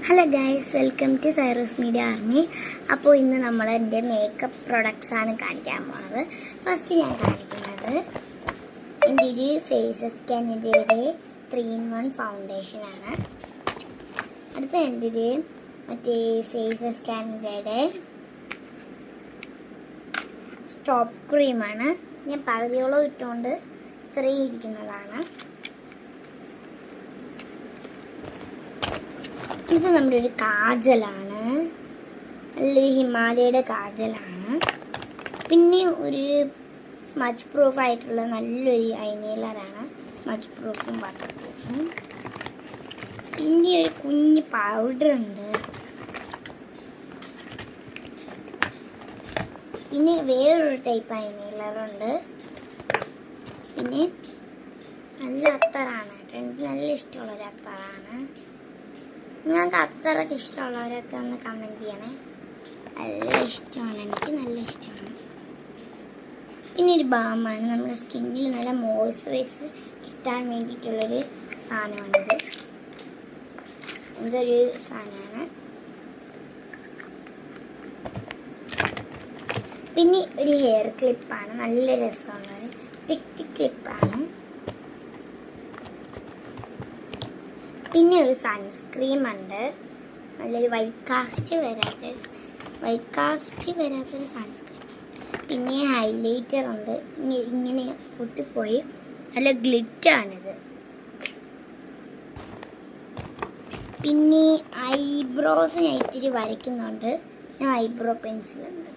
Hello guys, welcome to Cyrus media army. അപ്പോൾ ഇന്ന് നമ്മൾ എൻ്റെ മേക്കപ്പ് പ്രൊഡക്ട്സാണ് കാണിക്കാൻ പോകുന്നത്. ഫസ്റ്റ് ഞാൻ കാണിക്കുന്നത് എൻ്റെ ഒരു ഫേസസ് കാനഡയുടെ 3-in-1 ഫൗണ്ടേഷനാണ്. അടുത്ത എൻ്റെ ഒരു മറ്റേ ഫേസസ് കാനഡയുടെ സ്റ്റോപ്പ് ക്രീമാണ്. ഞാൻ പകുതിയോളം ഇട്ടുകൊണ്ട് 3 ഇരിക്കുന്നതാണ്. ഇത് നമ്മുടെ ഒരു കാജലാണ്, നല്ലൊരു ഹിമാലയയുടെ കാജലാണ്. പിന്നെ ഒരു സ്മച്ച് പ്രൂഫ് ആയിട്ടുള്ള നല്ലൊരു ഐനൈലറാണ്, സ്മച്ച് പ്രൂഫും വാട്ടർ പ്രൂഫും. പിന്നെ ഒരു കുഞ്ഞ് പൗഡർ ഉണ്ട്. പിന്നെ വേറൊരു ടൈപ്പ് ഐനൈലറുണ്ട്. പിന്നെ നല്ല അത്തറാണ്, എനിക്ക് നല്ല ഇഷ്ടമുള്ളൊരു അത്തറാണ്. നിങ്ങൾക്ക് അത്രയ്ക്ക് ഇഷ്ടമുള്ളവരൊക്കെ ഒന്ന് കമൻറ്റ് ചെയ്യണേ. നല്ല ഇഷ്ടമാണ്, എനിക്ക് നല്ല ഇഷ്ടമാണ്. പിന്നെ ഒരു ബാമാണ്, നമ്മുടെ സ്കിന്നിൽ നല്ല മോയ്സ്ചറൈസ് കിട്ടാൻ വേണ്ടിയിട്ടുള്ളൊരു സാധനമാണിത്. ഇതൊരു സാധനമാണ്. പിന്നെ ഒരു ഹെയർ ക്ലിപ്പാണ്, നല്ല രസമുള്ളൊരു ടിക് ടിക് ക്ലിപ്പാണ്. പിന്നെ ഒരു സൺസ്ക്രീം ഉണ്ട്, നല്ലൊരു വൈറ്റ് കാസ്റ്റ് വരാത്തൊരു സൺസ്ക്രീം. പിന്നെ ഹൈലൈറ്റർ ഉണ്ട്. ഇങ്ങനെ പൊട്ടിപ്പോയി നല്ല ഗ്ലിറ്റാണിത്. പിന്നെ ഐബ്രോസ് ഞാൻ ഇത്തിരി വരയ്ക്കുന്നുണ്ട്, ഞാൻ ഐബ്രോ പെൻസിലുണ്ട്.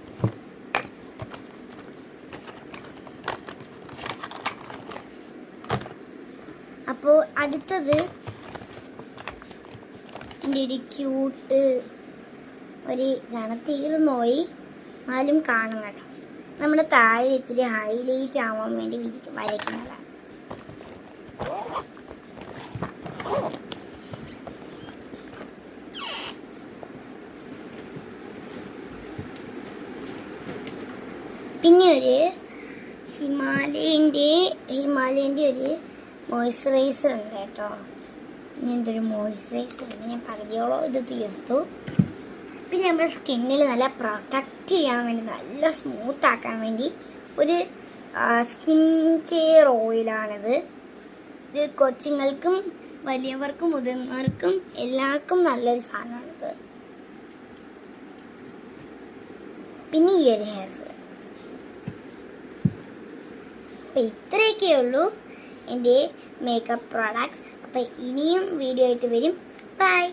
അപ്പോൾ അടുത്തത് എൻ്റെ ഒരു ക്യൂട്ട് ഒരു തീർന്നുപോയി, ആരും കാണും കേട്ടോ. നമ്മുടെ താഴെ ഇത്തിരി ഹൈലൈറ്റ് ആവാൻ വേണ്ടി വരയ്ക്കുന്നതാണ്. പിന്നെ ഒരു ഹിമാലയൻ്റെ ഒരു മോയ്സ്ചറൈസർ ഉണ്ട് കേട്ടോ. ഇങ്ങനത്തെ ഒരു മോയ്സ്ചറൈസർ ഉണ്ട്, ഞാൻ പകുതിയോളം ഇത് തീർത്തു. പിന്നെ നമ്മുടെ സ്കിന്നിൽ നല്ല പ്രൊട്ടക്റ്റ് ചെയ്യാൻ വേണ്ടി, നല്ല സ്മൂത്ത് ആക്കാൻ വേണ്ടി ഒരു സ്കിൻ കെയർ ഓയിലാണിത്. ഇത് കൊച്ചുങ്ങൾക്കും വലിയവർക്കും മുതിർന്നവർക്കും എല്ലാവർക്കും നല്ലൊരു സാധനമാണിത്. പിന്നെ ഈ ഒരു ഹെയർ അപ്പം ഇത്രയൊക്കെ ഉള്ളൂ എൻ്റെ മേക്കപ്പ് പ്രോഡക്ട്സ്. അപ്പം ഇനിയും വീഡിയോ ആയിട്ട് വരും. ബൈ.